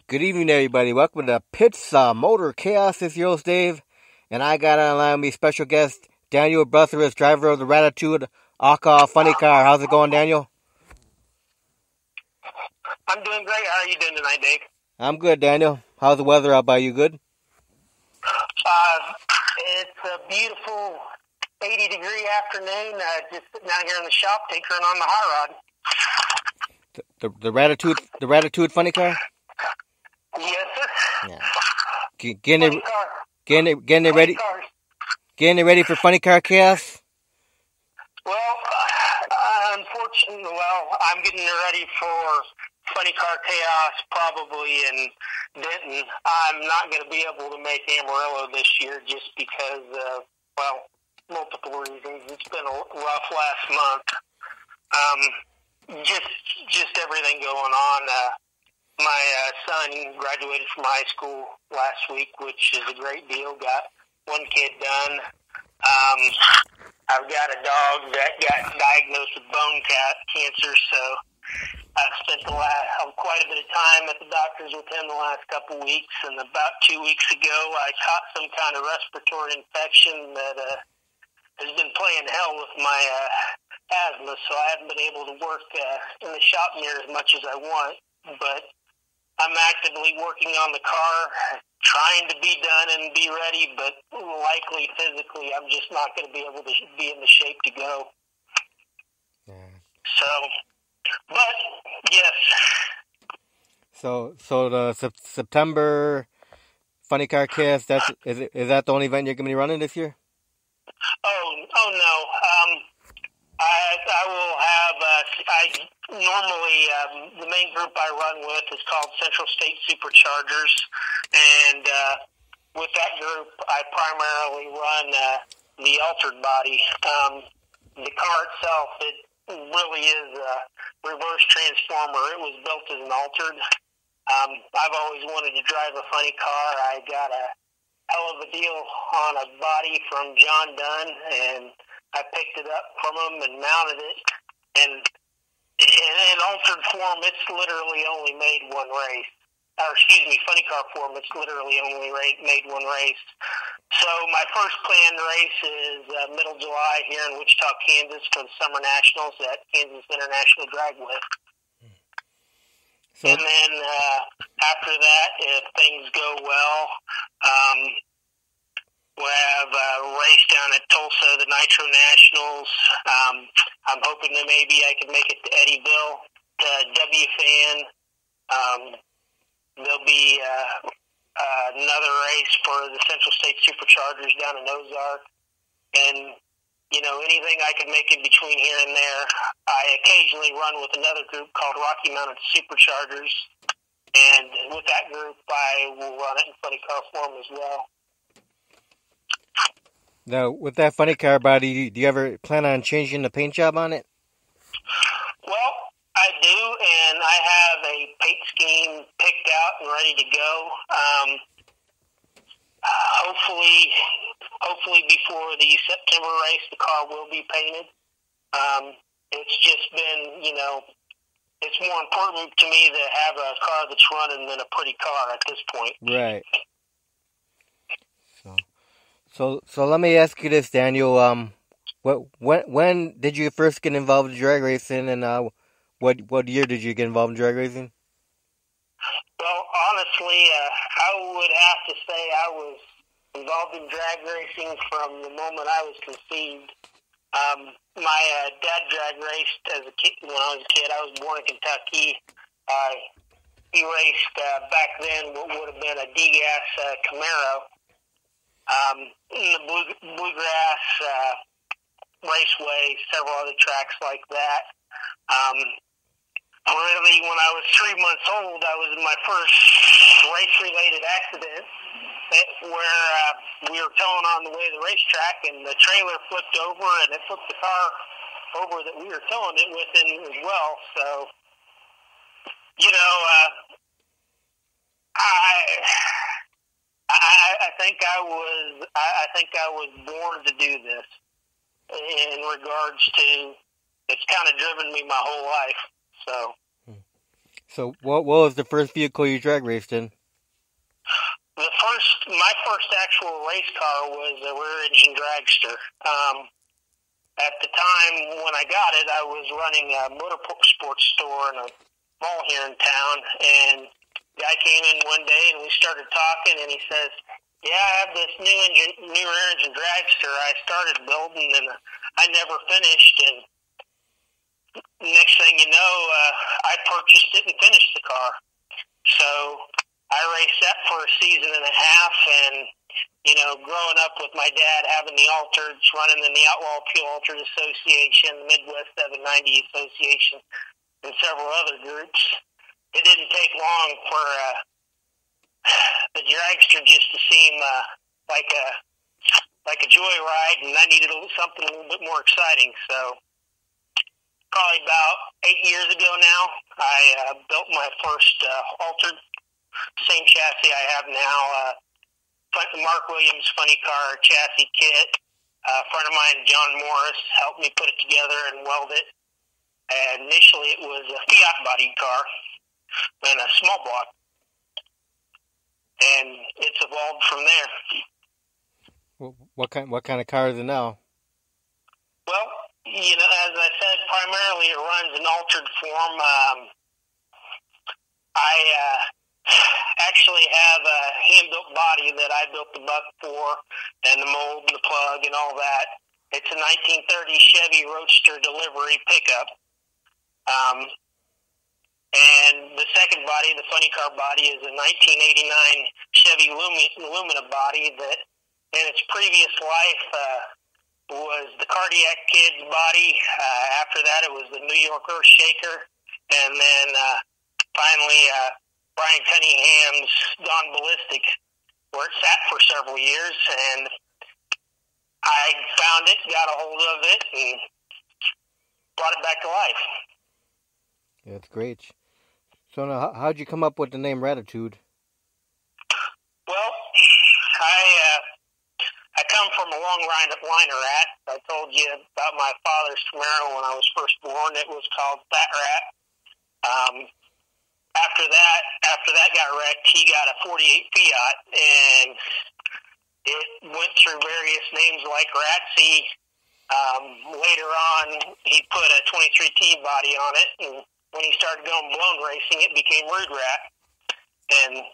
Good evening, everybody. Welcome to Pitts Motor Chaos. This is your host, Dave, and I got online with me special guest Daniel Butherus, driver of the Rat-Atude Aka Funny Car. How's it going, Daniel? I'm doing great. How are you doing tonight, Dave? I'm good, Daniel. How's the weather out by you? Good? It's a beautiful 80-degree afternoon. Just sitting out here in the shop tinkering on the hot rod. The Rat-Atude Funny Car? Yes, sir. Yeah. Getting it ready for Funny Car Chaos? Well, unfortunately, I'm getting ready for Funny Car Chaos probably in Denton. I'm not going to be able to make Amarillo this year just because of, multiple reasons. It's been a rough last month. Just everything going on. My son graduated from high school last week, which is a great deal. Got one kid done. I've got a dog that got diagnosed with bone cancer, so I've spent quite a bit of time at the doctor's with him the last couple weeks, and about 2 weeks ago I caught some kind of respiratory infection that has been playing hell with my asthma, so I haven't been able to work in the shop near as much as I want, but I'm actively working on the car, trying to be done and be ready, but likely physically I'm just not going to be able to be in the shape to go. Yeah. So, but, yes. So the September Funny Car Chaos, is that the only event you're going to be running this year? Oh no. I will have, normally, the main group I run with is called Central State Superchargers, and with that group, I primarily run the altered body. The car itself, it really is a reverse transformer. It was built as an altered. I've always wanted to drive a funny car. I got a hell of a deal on a body from John Dunn, and I picked it up from him and mounted it. And in altered form, it's literally only made one race. Funny car form, it's literally only made one race. So my first planned race is middle July here in Wichita, Kansas for the Summer Nationals at Kansas International Dragway. And then after that, if things go well, we'll have a race down at Tulsa, the Nitro Nationals. I'm hoping that maybe I can make it to Eddyville, to WFAN. There'll be another race for the Central State Superchargers down in Ozark. And, anything I can make in between here and there. I occasionally run with another group called Rocky Mountain Superchargers. And with that group, I will run it in funny car form as well. Now, with that funny car body, do you ever plan on changing the paint job on it? Well, I do, and I have a paint scheme picked out and ready to go. Hopefully before the September race, the car will be painted. It's just been, it's more important to me to have a car that's running than a pretty car at this point. Right. So let me ask you this, Daniel. When did you first get involved in drag racing, and what year did you get involved in drag racing? Well, honestly, I would have to say I was involved in drag racing from the moment I was conceived. My dad drag raced as a kid. When I was a kid, I was born in Kentucky. He raced back then what would have been a D-gas Camaro. In the Bluegrass Raceway, several other tracks like that. Really, when I was 3 months old, I was in my first race-related accident where we were towing on the way to the racetrack, and the trailer flipped over, and it flipped the car over that we were towing it with as well. So, I think I was born to do this. In regards to, it's kind of driven me my whole life. So what was the first vehicle you drag raced in? My first actual race car was a rear-engine dragster. At the time when I got it, I was running a motorsports store in a mall here in town, and the guy came in one day and we started talking, and he says, "Yeah, I have this new rear-engine dragster I started building, and I never finished." And next thing you know, I purchased it and finished the car. So I raced that for a season and a half, and growing up with my dad having the Altereds, running in the Outlaw Fuel Altered Association, Midwest 790 Association, and several other groups, it didn't take long for the dragster just to seem like a joyride, and I needed something a little bit more exciting. So probably about 8 years ago now, I built my first Altered, same chassis I have now, Mark Williams funny car chassis kit. A friend of mine, John Morris, helped me put it together and weld it. And initially it was a Fiat body car and a small block. And it's evolved from there. What kind of car is it now? Well, as I said, primarily it runs in altered form. I actually have a hand-built body that I built the buck for, and the mold and the plug and all that. It's a 1930 Chevy Roadster delivery pickup. And the second body, the funny car body, is a 1989 Chevy Lumina body that in its previous life was the Cardiac Kid's body. After that, it was the New York Earthshaker. And then finally, Brian Cunningham's Gone Ballistic, where it sat for several years. And I found it, got a hold of it, and brought it back to life. Yeah, that's great. So now, how'd you come up with the name Rat-Atude? Well, I come from a long line of rat. I told you about my father's Camaro when I was first born. It was called Fat Rat. After that got wrecked, he got a 48 Fiat, and it went through various names like Ratsy. Later on, he put a 23T body on it, and when he started going blown racing, it became Rude Rat. And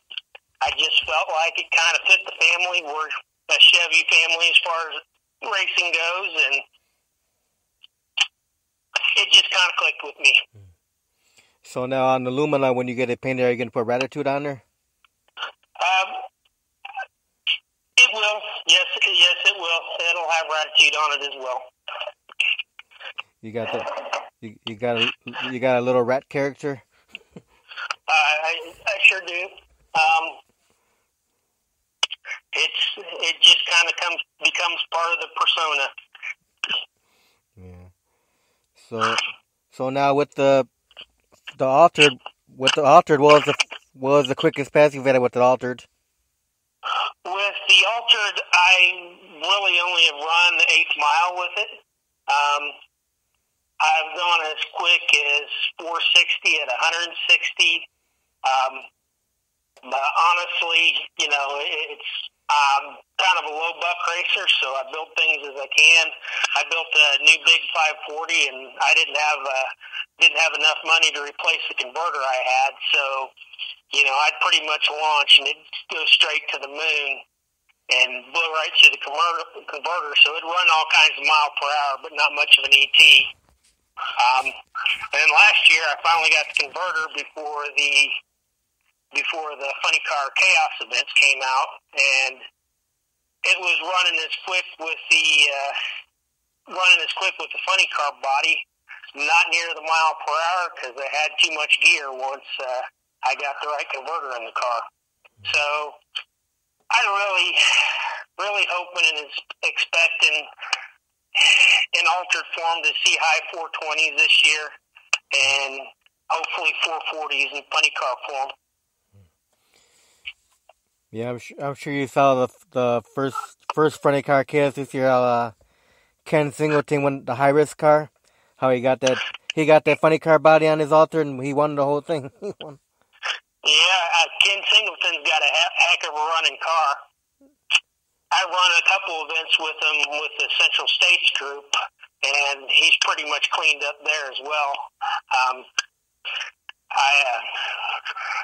I just felt like it kind of fit the family. We're a Chevy family as far as racing goes, and it just kind of clicked with me. So now on the Lumina, when you get it painted, are you going to put Rat-Atude on there? It will. Yes, it will. It'll have Rat-Atude on it as well. You got that? You got a little rat character? I sure do. It just kind of becomes part of the persona. Yeah. So now with the altered, what was the quickest pass you've had with the altered? With the altered, I really only have run the 8th mile with it. I've gone as quick as 460 at 160. But honestly, it's kind of a low buck racer, so I build things as I can. I built a new big 540, and I didn't have enough money to replace the converter I had, so I'd pretty much launch and it'd go straight to the moon and blow right through the converter, so it'd run all kinds of mile per hour, but not much of an ET. And then last year, I finally got the converter before the Funny Car Chaos events came out, and it was running as quick with the Funny Car body, not near the mile per hour because I had too much gear once I got the right converter in the car. So I'm really hoping and expecting in altered form to see high 420s this year, and hopefully 440s in funny car form. Yeah, I'm sure you saw the first funny car chaos this year. Ken Singleton won the high risk car. How he got that he got that funny car body on his altar, and he won the whole thing. He won. Yeah, Ken Singleton's got a heck of a running car. I run a couple events with him with the Central States group, and he's pretty much cleaned up there as well.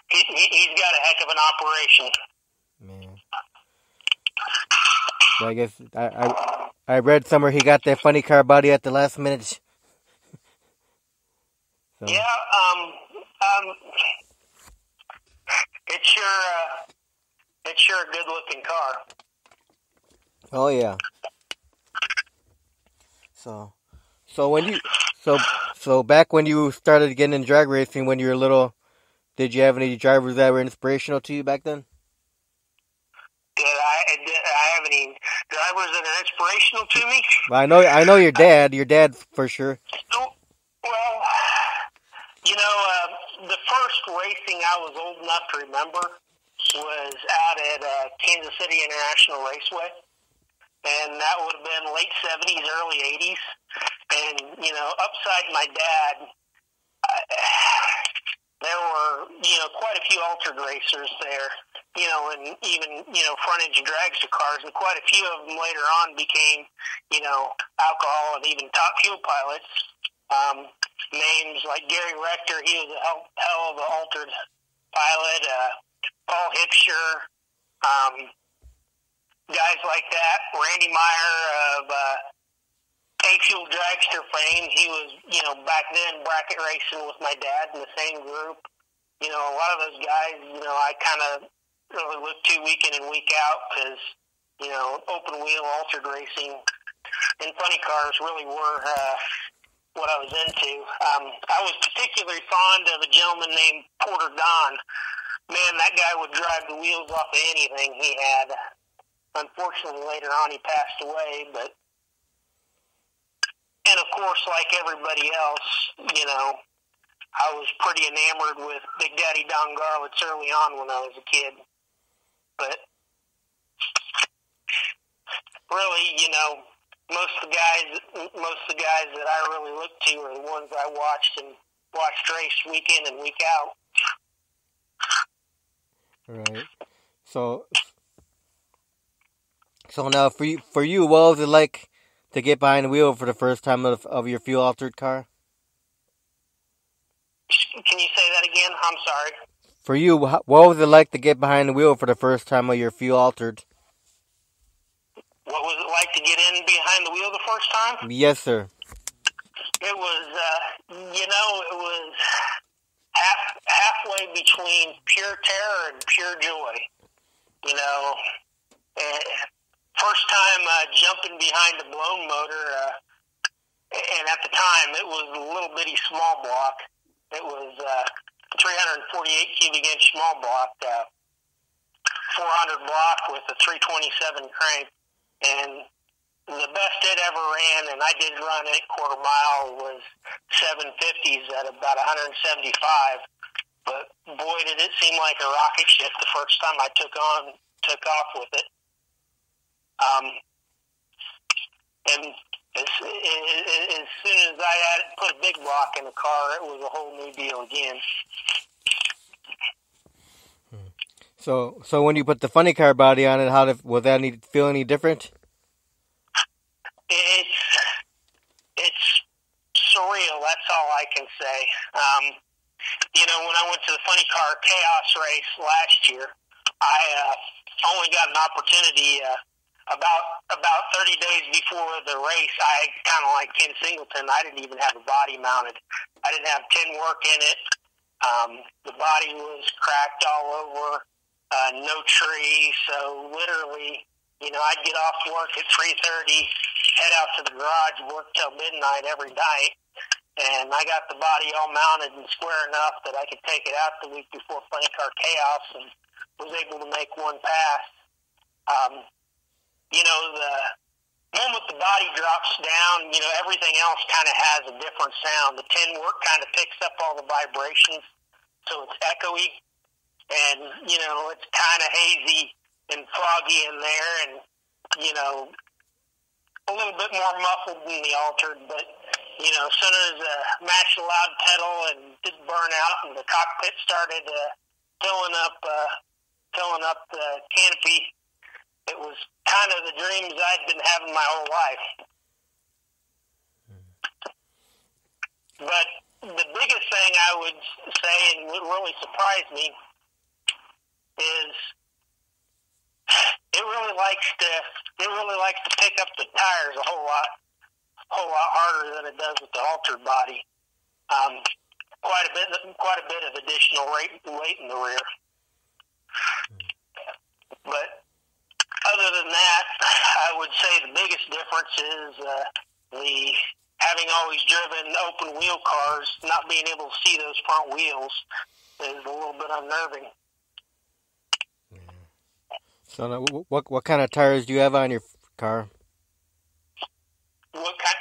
He's got a heck of an operation. Man. But I guess I read somewhere he got that funny car body at the last minute. So. Yeah, it's sure a good looking car. Oh yeah. So back when you started getting in drag racing when you were little, did you have any drivers that were inspirational to you back then? Did I have any drivers that are inspirational to me? Well, I know your dad for sure. Well, the first racing I was old enough to remember was out at Kansas City International Raceway. And that would have been late 70s, early 80s. And, upside my dad, there were, quite a few altered racers there, and even, front-engine dragster cars. And quite a few of them later on became, alcohol and even top fuel pilots. Names like Gary Rector, he was a hell of an altered pilot. Paul Hipscher, guys like that. Randy Meyer of A-Fuel Dragster fame. He was, back then bracket racing with my dad in the same group. A lot of those guys, I kind of really look to week in and week out because, open wheel altered racing and funny cars really were what I was into. I was particularly fond of a gentleman named Porter Don. Man, that guy would drive the wheels off of anything he had. Unfortunately, later on, he passed away, and of course, like everybody else, I was pretty enamored with Big Daddy Don Garlitz early on when I was a kid. But really, most of the guys that I really looked to are the ones I watched race week in and week out. Right. So now for you, what was it like to get behind the wheel for the first time of your fuel altered car? Can you say that again? I'm sorry. For you, what was it like to get behind the wheel for the first time of your fuel altered? What was it like to get in behind the wheel the first time? Yes, sir. It was, it was halfway between pure terror and pure joy. First time jumping behind a blown motor, and at the time it was a little bitty small block. It was 348 cubic inch small block, 400 block with a 327 crank. And the best it ever ran, and I did run it quarter mile, was 750s at about 175. But boy, did it seem like a rocket ship the first time I took off with it. And as soon as I had put a big block in the car, it was a whole new deal again. So when you put the funny car body on it, was that feel any different? It's surreal. That's all I can say. When I went to the funny car chaos race last year, I only got an opportunity about 30 days before the race. I kind of like Ken Singleton. I didn't even have a body mounted. I didn't have tin work in it. The body was cracked all over. No tree. So literally, I'd get off work at 3:30, head out to the garage, work till midnight every night. And I got the body all mounted and square enough that I could take it out the week before Funny Car Chaos and was able to make one pass. The moment the body drops down, everything else kind of has a different sound. The tin work kind of picks up all the vibrations, so it's echoey. And, it's kind of hazy and foggy in there and, a little bit more muffled than the altered. But, as soon as matched the loud pedal and did burn out, and the cockpit started filling up the canopy, it was kind of the dreams I'd been having my whole life. But the biggest thing I would say, and what really surprised me, is it really likes to pick up the tires a whole lot harder than it does with the altered body. Quite a bit of additional weight in the rear. But other than that, I would say the biggest difference is the having always driven open wheel cars, not being able to see those front wheels is a little bit unnerving. So now, what kind of tires do you have on your car? What kind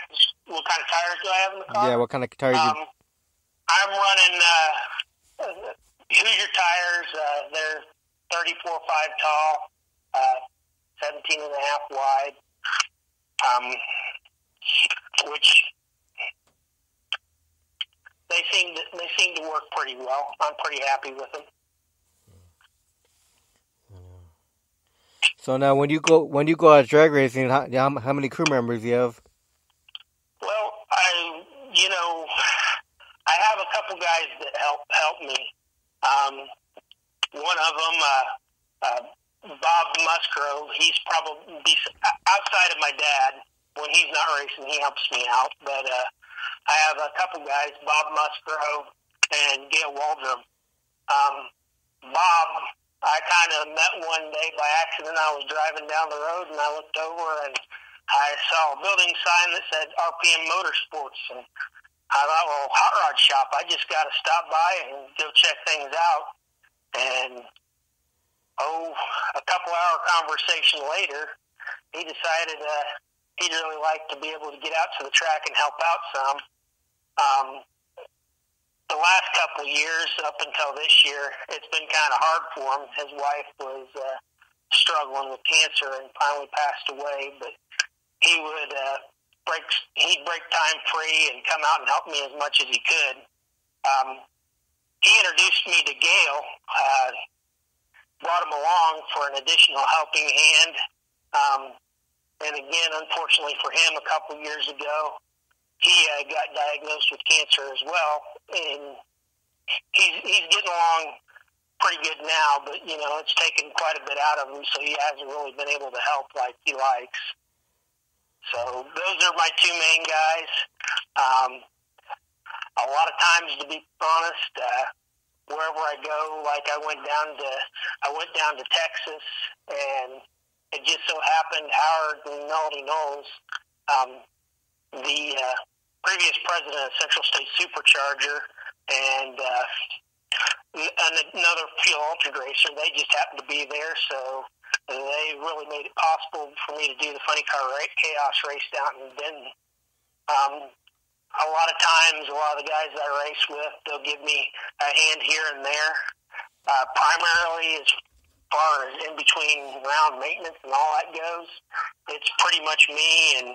of tires do I have in the car? Yeah, what kind of tires? I'm running Hoosier tires. They're 34.5 tall, 17 and a half wide, which they seem to work pretty well. I'm pretty happy with them. So now, when you go out drag racing, how many crew members do you have? Well, I have a couple guys that help me. One of them, Bob Musgrove, he's probably outside of my dad. When he's not racing, he helps me out. But I have a couple guys, Bob Musgrove and Gail Waldrum. Bob, I kind of met one day by accident. I was driving down the road, and I looked over, and I saw a building sign that said RPM Motorsports. And I thought, well, hot rod shop, I just got to stop by and go check things out. And, a couple-hour conversation later, he decided he'd really like to be able to get out to the track and help out some. The last couple of years, up until this year, it's been kind of hard for him. His wife was struggling with cancer and finally passed away, but he'd break time free and come out and help me as much as he could. He introduced me to Gail, brought him along for an additional helping hand. And again, unfortunately for him, a couple of years ago, he got diagnosed with cancer as well, and he's getting along pretty good now, but, it's taken quite a bit out of him, so he hasn't really been able to help like he likes. So those are my two main guys. A lot of times, to be honest, wherever I go, like I went down to Texas, and it just so happened Howard and Melody Knowles, the previous president of Central State Supercharger, and another fuel altered racer, they just happened to be there, so they really made it possible for me to do the Funny Car Chaos race down in Denton. A lot of times, a lot of the guys I race with, they'll give me a hand here and there. Primarily, as far as in between round maintenance and all that goes, it's pretty much me. And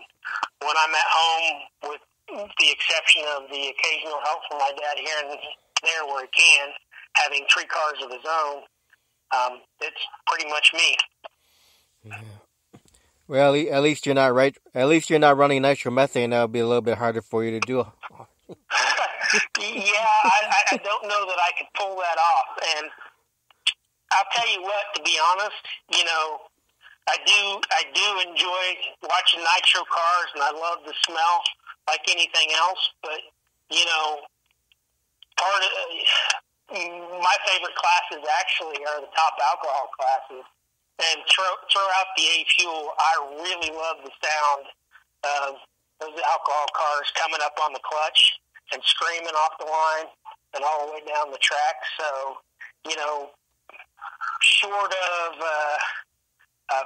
when I'm at home, with the exception of the occasional help from my dad here and there where he can, having 3 cars of his own, it's pretty much me. Yeah. Well, at least you're not right. At least you're not running nitromethane. That'll be a little bit harder for you to do. Yeah, I don't know that I could pull that off. And I'll tell you what, to be honest, I do enjoy watching nitro cars, and I love the smell like anything else. But part of my favorite classes actually are the top alcohol classes. And throw out the A fuel, I really love the sound of those alcohol cars coming up on the clutch and screaming off the line and all the way down the track. So, short of a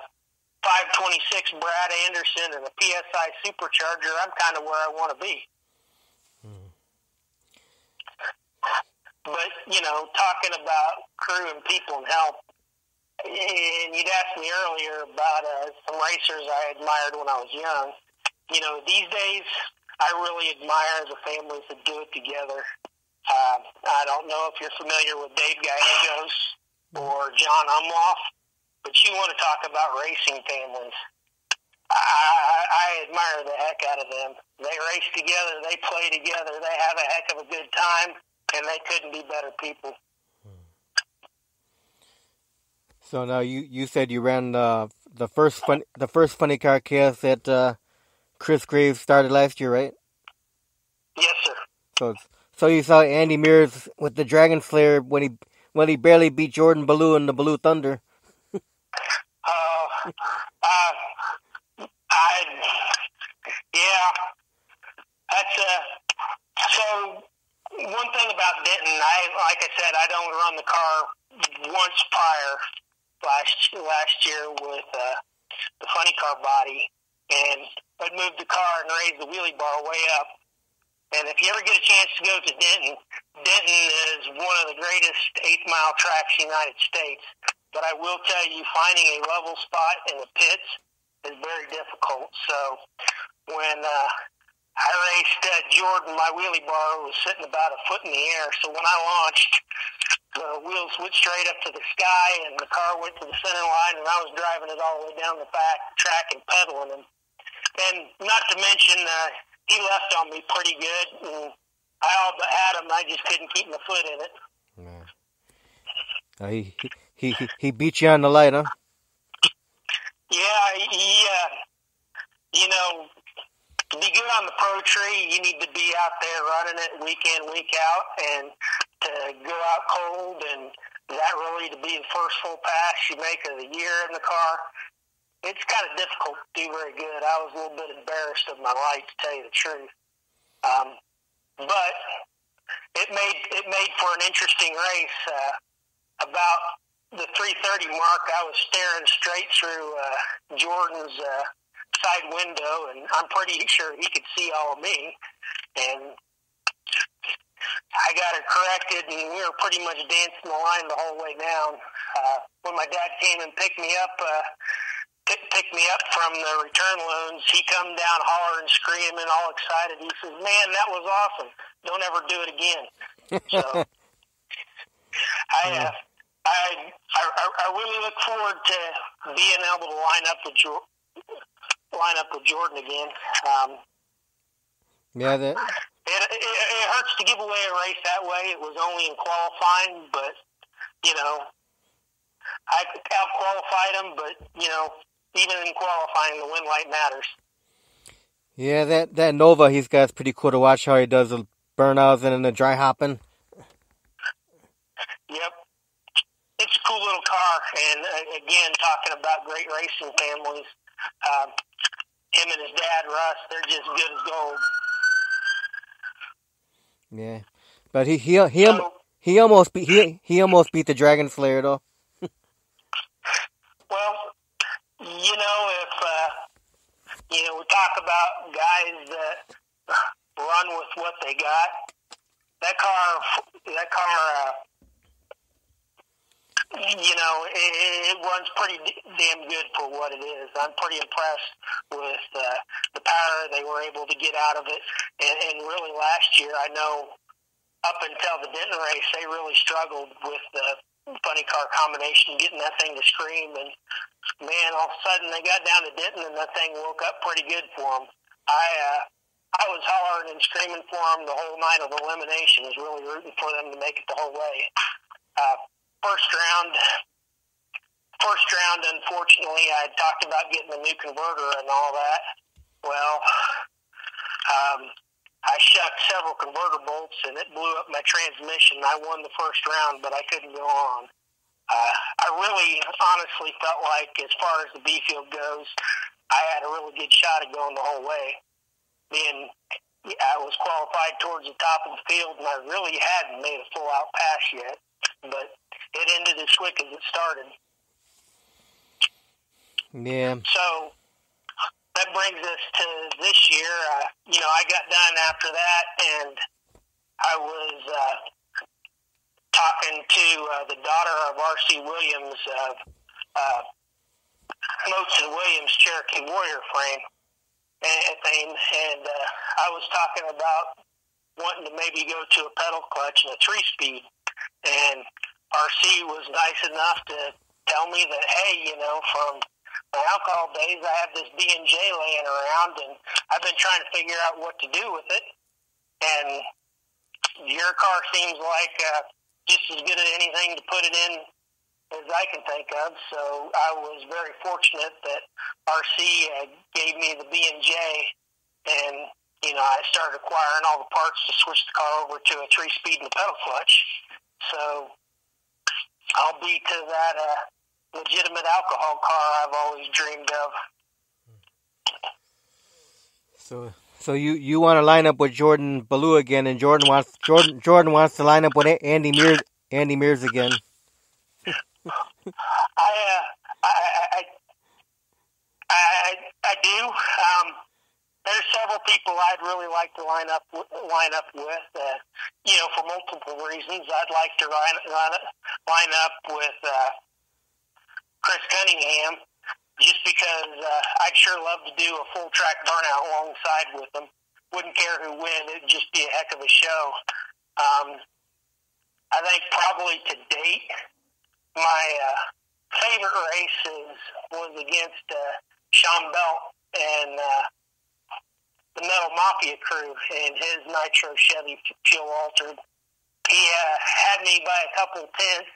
526 Brad Anderson and a PSI Supercharger, I'm kind of where I want to be. But, talking about crew and people and help, and you'd asked me earlier about some racers I admired when I was young. These days, I really admire the families that do it together. I don't know if you're familiar with Dave Gallegos or John Umloff, but you want to talk about racing families. I admire the heck out of them. They race together, they play together, they have a heck of a good time, and they couldn't be better people. So now you said you ran the first funny car chaos that Chris Graves started last year, right? Yes, sir. So you saw Andy Mears with the Dragon Slayer when he barely beat Jordan Ballou in the Ballou Thunder. Yeah, that's so. One thing about Denton, like I said, I don't run the car once prior last year with the funny car body, and I'd move the car and raise the wheelie bar way up. And if you ever get a chance to go to Denton, Denton is one of the greatest 8-mile tracks in the United States. But I will tell you, finding a level spot in the pits is very difficult. So when I raced Jordan, my wheelie bar was sitting about a foot in the air. So when I launched, the wheels went straight up to the sky, and the car went to the center line, and I was driving it all the way down the back track and pedaling. And not to mention, he left on me pretty good, and I all but had him. I just couldn't keep my foot in it. He beat you on the light, huh? Yeah, you know, to be good on the pro tree, you need to be out there running it week in, week out, and to go out cold, and that really to be the first full pass you make of the year in the car. It's kind of difficult to do very good. I was a little bit embarrassed of my light, to tell you the truth. But it made for an interesting race. About the 3:30 mark, I was staring straight through Jordan's side window, and I'm pretty sure he could see all of me. And I got it corrected, and we were pretty much dancing the line the whole way down. When my dad came and picked me up from the return loans, he come down hollering, screaming, all excited. He says, "Man, that was awesome. Don't ever do it again." So I really look forward to being able to line up with Jordan again. It hurts to give away a race that way. It was only in qualifying, but I out-qualified him. But even in qualifying, the win light matters. Yeah, that Nova he's got is pretty cool to watch how he does the burnouts and the dry hopping. Yep. It's a cool little car, and again, talking about great racing families, him and his dad, Russ, they're just good as gold. Yeah, but he almost beat the Dragon Slayer though. Well, if we talk about guys that run with what they got, that car. It runs pretty damn good for what it is. I'm pretty impressed with the power they were able to get out of it. And really last year, I know up until the Denton race, they really struggled with the funny car combination, getting that thing to scream. And, man, all of a sudden they got down to Denton, and that thing woke up pretty good for them. I was hollering and screaming for them the whole night of elimination. I was really rooting for them to make it the whole way. First round, unfortunately, I had talked about getting a new converter and all that. Well, I shucked several converter bolts, and it blew up my transmission. I won the first round, but I couldn't go on. I really honestly felt like, as far as the B field goes, I had a really good shot at going the whole way. I was qualified towards the top of the field, and I really hadn't made a full-out pass yet. But it ended as quick as it started. Yeah. So that brings us to this year. I got done after that, and I was talking to the daughter of R.C. Williams, Moats and Williams Cherokee Warrior frame. thing, and I was talking about wanting to maybe go to a pedal clutch and a 3-speed, and RC was nice enough to tell me that, hey, from my alcohol days, I have this B&J laying around, and I've been trying to figure out what to do with it, and your car seems like just as good as anything to put it in as I can think of, so I was very fortunate that RC gave me the B&J, and I started acquiring all the parts to switch the car over to a 3-speed and a pedal clutch. So I'll be to that legitimate alcohol car I've always dreamed of. So you want to line up with Jordan Ballou again, and Jordan wants to line up with Andy Mears again. I do. There's several people I'd really like to line up with. For multiple reasons. I'd like to line up with Chris Cunningham, just because I'd sure love to do a full track burnout alongside with him. Wouldn't care who wins. It'd just be a heck of a show. I think probably to date, my favorite races was against Sean Belt and the Metal Mafia crew in his Nitro Chevy Fuel Altered. He had me by a couple tenths,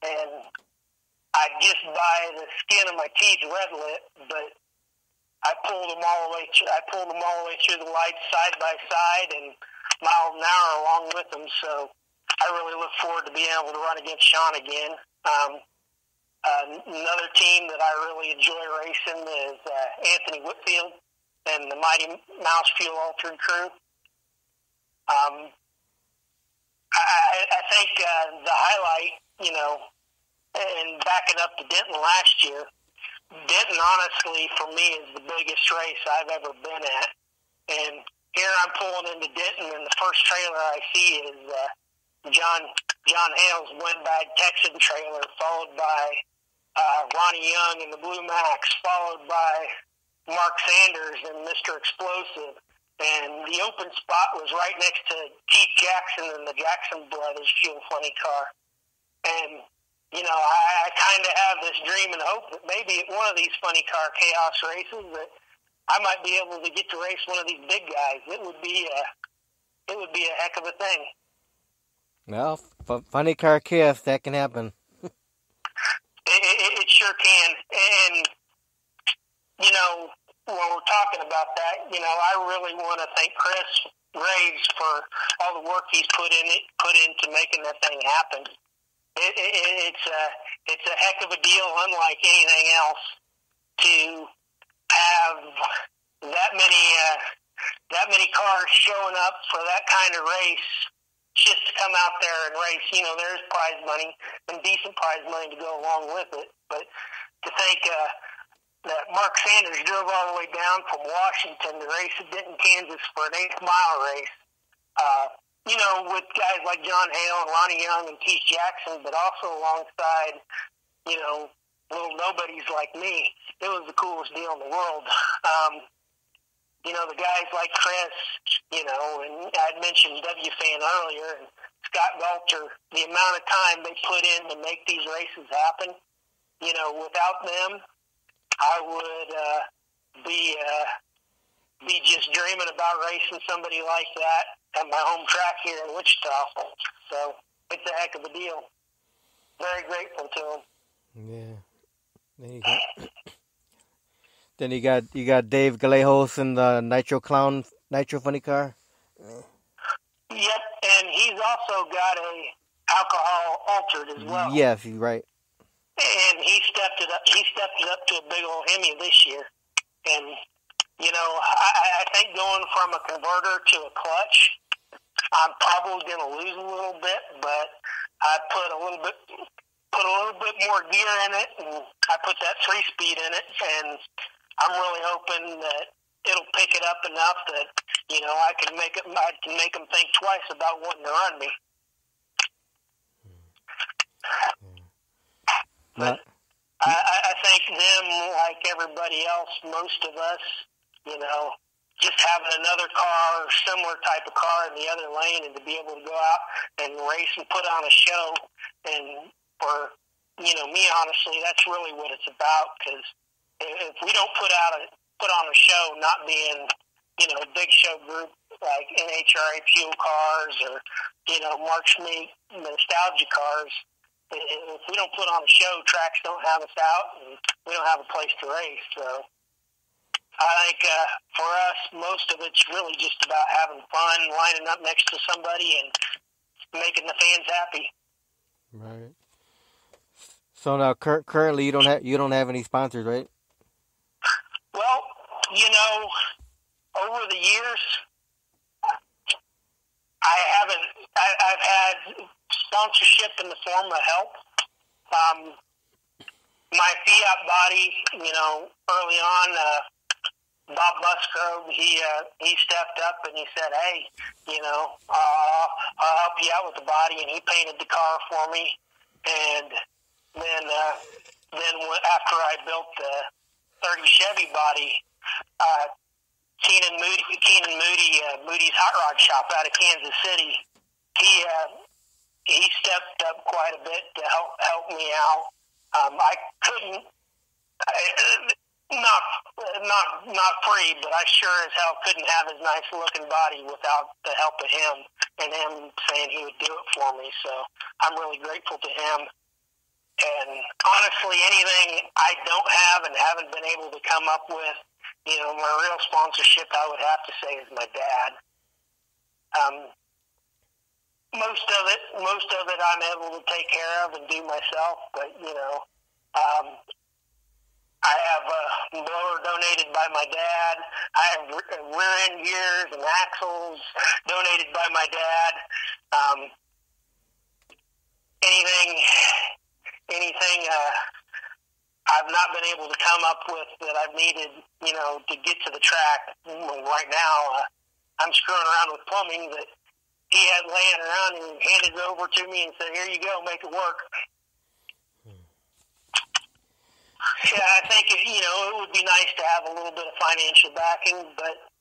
and I just by the skin of my teeth red lit, but I pulled them all the way through the lights side by side and miles an hour along with them. So I really look forward to being able to run against Sean again. Another team that I really enjoy racing is Anthony Whitfield and the Mighty Mouse Fuel Altered crew. I think the highlight, and backing up to Denton last year, Denton, honestly, for me, is the biggest race I've ever been at. And here I'm pulling into Denton, and the first trailer I see is John Hale's Windbag Texan trailer, followed by Ronnie Young and the Blue Max, followed by Mark Sanders and Mr. Explosive. And the open spot was right next to Keith Jackson and the Jackson Brothers Fuel Funny car. And, I kind of have this dream and hope that maybe at one of these funny car chaos races that I might be able to get to race one of these big guys. It would be a heck of a thing. Well, funny car chaos, that can happen. It sure can. And, when we're talking about that, I really want to thank Chris Graves for all the work he's put into making that thing happen. It's a heck of a deal, unlike anything else, to have that many cars showing up for that kind of race just to come out there and race. There's prize money and decent prize money to go along with it. But to think that Mark Sanders drove all the way down from Washington to race at Denton, Kansas for an 8-mile race, with guys like John Hale and Ronnie Young and Keith Jackson, but also alongside, little nobodies like me. It was the coolest deal in the world. The guys like Chris, and I'd mentioned WFan earlier, and Scott Galter, the amount of time they put in to make these races happen, without them, I would be just dreaming about racing somebody like that at my home track here in Wichita. So it's a heck of a deal. Very grateful to them. Yeah. Then you got Dave Galejos in the Nitro Funny car. Yep, and he's also got a alcohol altered as well. Yes, he's right. And he stepped it up to a big old Hemi this year. And I think going from a converter to a clutch, I'm probably going to lose a little bit, but I put a little bit more gear in it, and I put that 3-speed in it, and I'm really hoping that it'll pick it up enough that I can make them think twice about wanting to run me. But I think them, like everybody else, most of us, just having another car, similar type of car in the other lane, and to be able to go out and race and put on a show. And for, me, honestly, that's really what it's about, because if we don't put on a show, not being, a big show group like NHRA fuel cars or, March Meet nostalgia cars, if we don't put on a show, tracks don't have us out, and we don't have a place to race. So I think for us, most of it's really just about having fun, lining up next to somebody, and making the fans happy. Right. So now, currently, you don't have any sponsors, right? Well, over the years, I've had sponsorship in the form of help. My Fiat body, early on, Bob Musgrove, he stepped up and he said, "Hey, I'll help you out with the body," and he painted the car for me. And then after I built the 30 Chevy body, Keenan Moody, Moody's Hot Rod Shop out of Kansas City, he stepped up quite a bit to help me out. I couldn't, not free, but I sure as hell couldn't have his nice looking body without the help of him and him saying he would do it for me. So I'm really grateful to him. And honestly, anything I don't have and haven't been able to come up with, my real sponsorship, I would have to say, is my dad. Most of it I'm able to take care of and do myself, but I have a blower donated by my dad. I have rear end gears and axles donated by my dad. Anything I've not been able to come up with that I've needed, to get to the track. Right now, I'm screwing around with plumbing that he had laying around, and he handed it over to me and said, "Here you go, make it work." Yeah, I think it would be nice to have a little bit of financial backing, but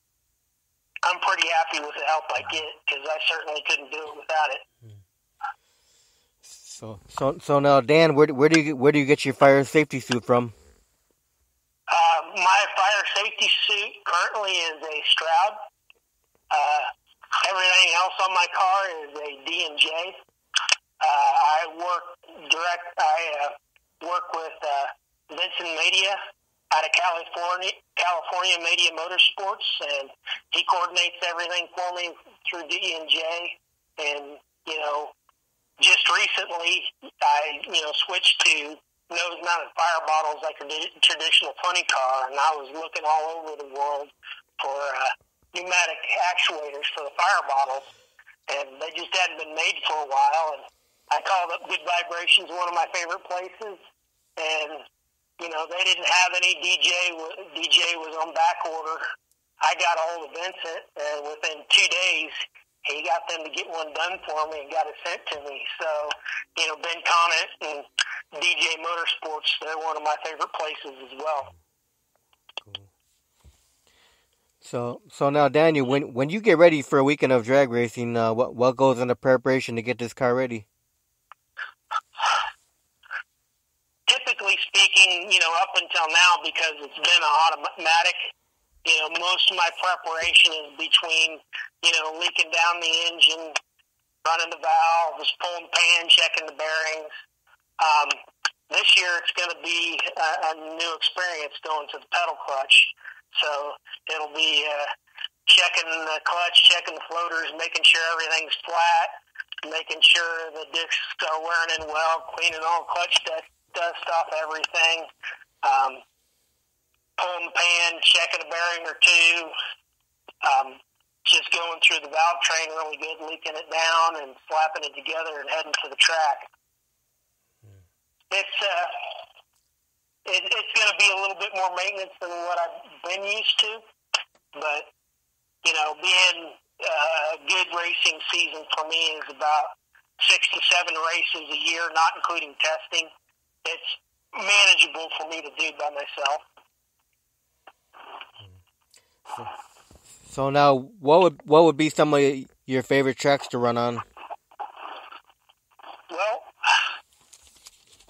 I'm pretty happy with the help I get, because I certainly couldn't do it without it. So now, Dan, where do you get your fire safety suit from? My fire safety suit currently is a Stroud. Everything else on my car is a D&J. I work with Vincent Media out of California Media Motorsports, and he coordinates everything for me through D&J. And just recently I switched to nose-mounted fire bottles like a traditional funny car, and I was looking all over the world for pneumatic actuators for the fire bottles, and they just hadn't been made for a while. And I called up Good Vibrations, one of my favorite places, and they didn't have any. DJ was on back order. I got a hold of Vincent, and within 2 days he got them to get one done for me and got it sent to me. So Ben Conant and DJ Motorsports, they're one of my favorite places as well. So now, Daniel, when you get ready for a weekend of drag racing, what goes into preparation to get this car ready? Typically speaking, up until now, because it's been an automatic, most of my preparation is between, leaking down the engine, running the valves, pulling pan, checking the bearings. This year it's going to be a new experience going to the pedal clutch. So it'll be checking the clutch, checking the floaters, making sure everything's flat, making sure the discs are wearing in well, cleaning all clutch dust off everything, pulling the pan, checking a bearing or two, just going through the valve train really good, leaking it down and slapping it together and heading to the track. It's going to be a little bit more maintenance than what I've been used to, but, being a good racing season for me is about 6 to 7 races a year, not including testing. It's manageable for me to do by myself. So now, what would be some of your favorite tracks to run on? Well,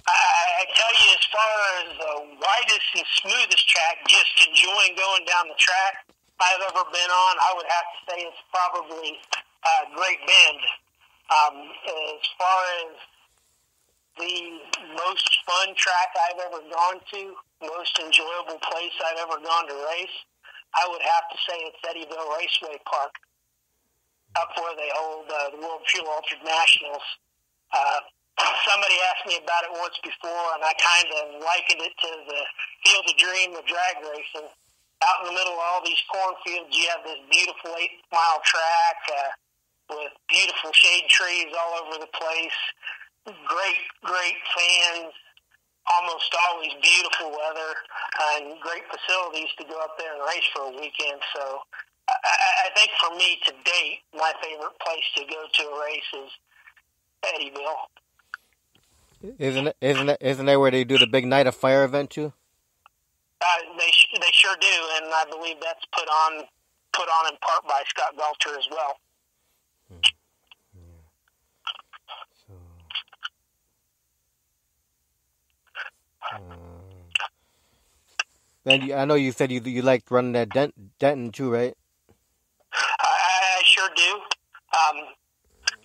I tell you, as far as the widest and smoothest track, just enjoying going down the track I've ever been on, I would have to say it's probably Great Bend. As far as the most fun track I've ever gone to, most enjoyable place I've ever gone to race, I would have to say it's Eddyville Raceway Park, up where they hold the World Fuel Altered Nationals. Somebody asked me about it once before, and I kind of likened it to the Field of Dream of drag racing. Out in the middle of all these cornfields, you have this beautiful 8-mile track with beautiful shade trees all over the place. Great fans, almost always beautiful weather, and great facilities to go up there and race for a weekend. So I think for me to date, my favorite place to go to a race is Eddyville. Isn't that where they do the big Night of Fire event too? They sure do, and I believe that's put on in part by Scott Galter as well. And I know you said you liked running that Denton too, right? I sure do.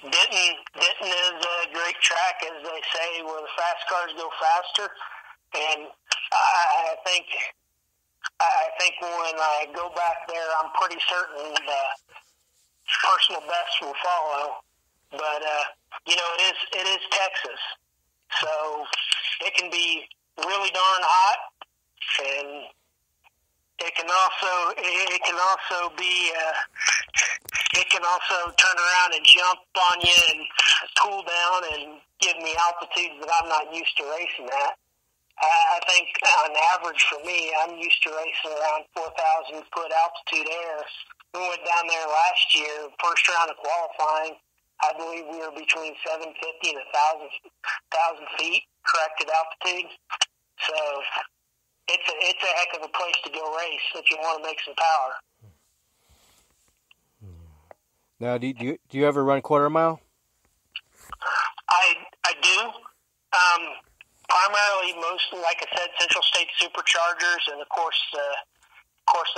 Denton is a great track, as they say, where the fast cars go faster. And I think when I go back there, I'm pretty certain the personal best will follow. But it is Texas, so it can be really darn hot, and it can also turn around and jump on you and cool down and give me altitudes that I'm not used to racing at. I think on average for me, I'm used to racing around 4,000 foot altitude air. We went down there last year, first round of qualifying. I believe we were between 750 and 1,000 feet corrected altitude. So it's a heck of a place to go race if you want to make some power. Now, do you ever run quarter mile? I do. Primarily, like I said, Central State Superchargers, and of course the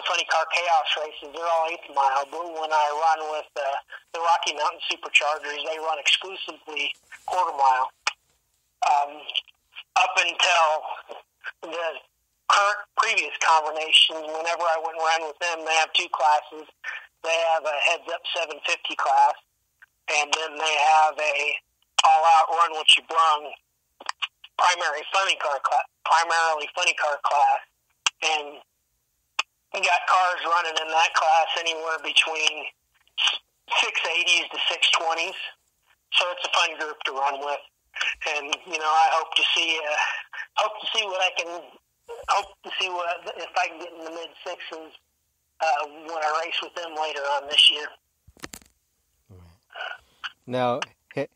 Funny Car Chaos races. They're all 8th mile. But when I run with the Rocky Mountain Superchargers, they run exclusively quarter mile. Up until the previous combinations, whenever I went and ran with them, they have two classes. They have a heads-up 750 class, and then they have a all-out run what you brung primarily funny car class. And you got cars running in that class anywhere between 680s to 620s. So it's a fun group to run with. And I hope to see if I can get in the mid sixes when I race with them later on this year. Now,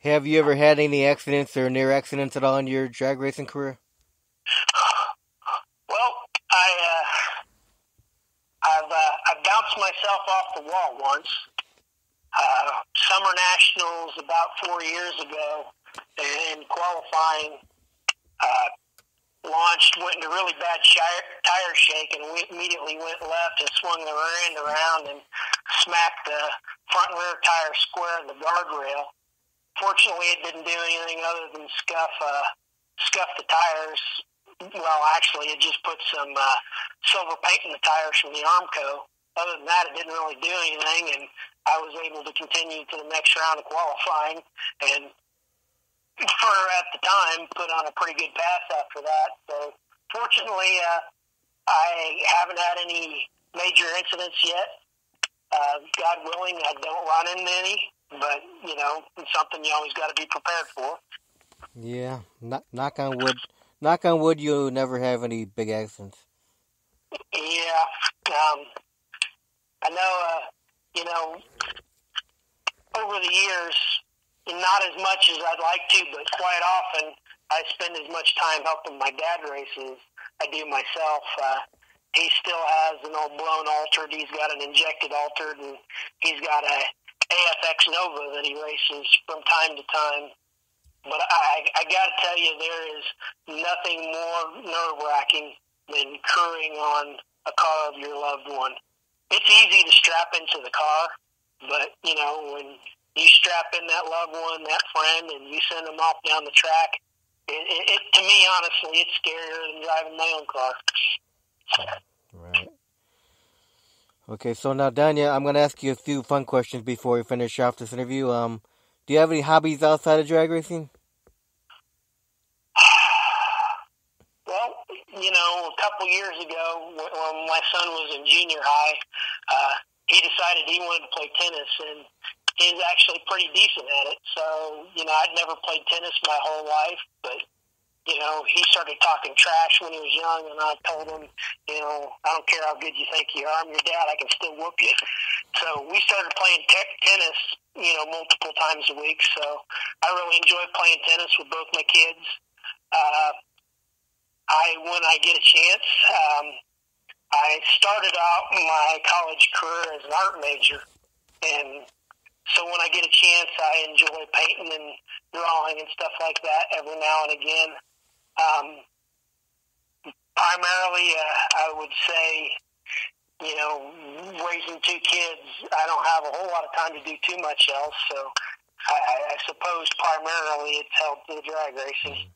have you ever had any accidents or near accidents at all in your drag racing career? Well, I bounced myself off the wall once. Summer Nationals about 4 years ago, and qualifying went into really bad tire shake, and we immediately went left and swung the rear end around and smacked the front and rear tire square in the guardrail. Fortunately, it didn't do anything other than scuff the tires. Well, actually, it just put some silver paint in the tires from the Armco. Other than that, it didn't really do anything, and I was able to continue to the next round of qualifying, and at the time, put on a pretty good pass after that. So, fortunately, I haven't had any major incidents yet. God willing, I don't run into any, but, it's something you always got to be prepared for. Yeah, knock on wood. Knock on wood, you'll never have any big accidents. Yeah. I know, over the years, not as much as I'd like to, but quite often I spend as much time helping my dad race as I do myself. he still has an old blown altered. He's got an injected altered, and he's got a AFX Nova that he races from time to time. But I got to tell you, there is nothing more nerve-wracking than crewing on a car of your loved one. It's easy to strap into the car, but, when you strap in that loved one, that friend, and you send them off down the track, to me, honestly, it's scarier than driving my own car. Right. Okay, so now, Daniel, I'm going to ask you a few fun questions before we finish off this interview. Do you have any hobbies outside of drag racing? Well, a couple years ago, when my son was in junior high, he decided he wanted to play tennis, and he's actually pretty decent at it. So, I'd never played tennis my whole life, but, he started talking trash when he was young, and I told him, I don't care how good you think you are, I'm your dad, I can still whoop you. So we started playing tennis, multiple times a week. So I really enjoy playing tennis with both my kids. When I get a chance, I started out my college career as an art major, and so when I get a chance, I enjoy painting and drawing and stuff like that every now and again. Primarily, I would say, raising two kids, I don't have a whole lot of time to do too much else, so I suppose primarily it's held to the drag racing.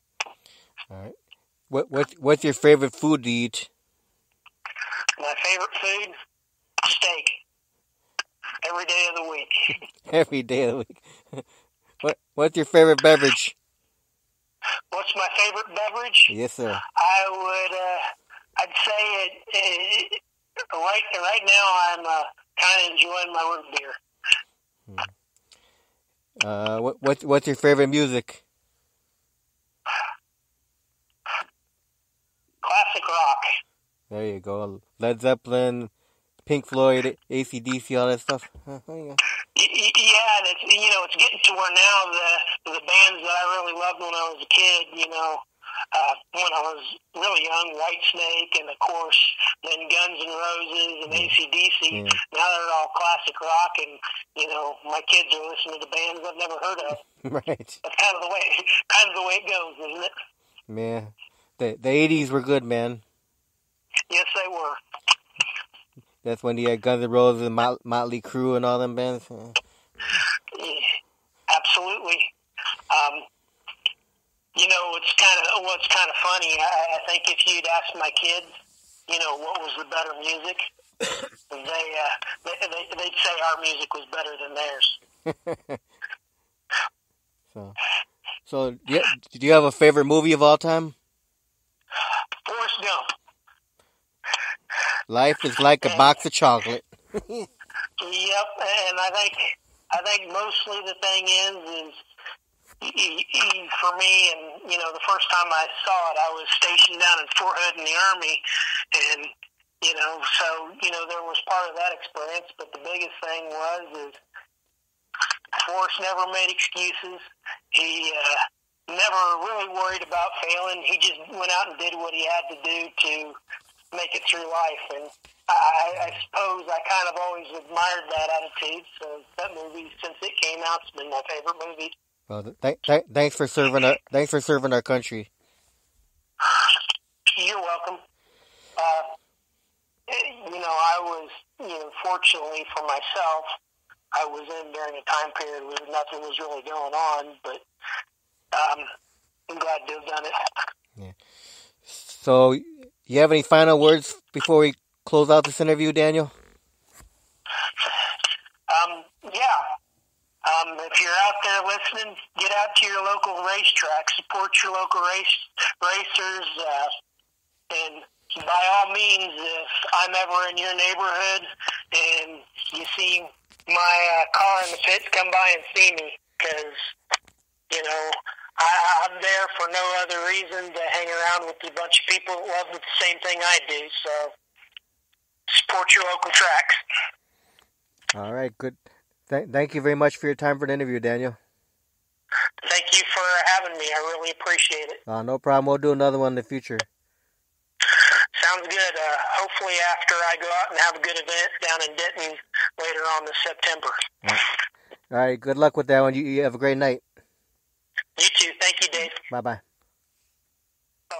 All right. What's your favorite food to eat? My favorite food? Steak. Every day of the week. Every day of the week. What's your favorite beverage? What's my favorite beverage? Yes, sir. I'd say it right now I'm kind of enjoying my root beer. What's your favorite music? Classic rock. There you go. Led Zeppelin, Pink Floyd, AC/DC, all that stuff. Yeah, and it's getting to where now the bands that I really loved when I was a kid, when I was really young, Whitesnake, and of course then Guns N' Roses and AC/DC. Yeah. Now they're all classic rock, and my kids are listening to bands I've never heard of. Right. That's kind of the way it goes, isn't it? Man, the 80s were good, man. Yes, they were. That's when you had Guns N' Roses and Motley Crue and all them bands. Absolutely. What's kind of funny. I think if you'd asked my kids, what was the better music, they'd say our music was better than theirs. So do you have a favorite movie of all time? Forrest Gump. Life is like a box of chocolate. Yep, and I think mostly the thing is for me, and the first time I saw it, I was stationed down in Fort Hood in the Army, and so there was part of that experience. But the biggest thing was Forrest never made excuses. He never really worried about failing. He just went out and did what he had to do to make it through life, and I suppose I kind of always admired that attitude. So that movie, since it came out, has been my favorite movie. Well, thanks for serving our country. You're welcome. I was, fortunately for myself, I was in during a time period where nothing was really going on, but I'm glad to have done it. Yeah. So, you have any final words before we close out this interview, Daniel? If you're out there listening, get out to your local racetrack, support your local racers, and by all means, if I'm ever in your neighborhood and you see my car in the pits, come by and see me, because, I'm there for no other reason to hang around with a bunch of people that love the same thing I do, so support your local tracks. All right, good. Thank you very much for your time for the interview, Daniel. Thank you for having me. I really appreciate it. No problem. We'll do another one in the future. Sounds Sounds good. Hopefully after I go out and have a good event down in Denton later on this September. All right, good luck with that one. You have a great night. You too. Thank you, Dave. Bye-bye. Bye.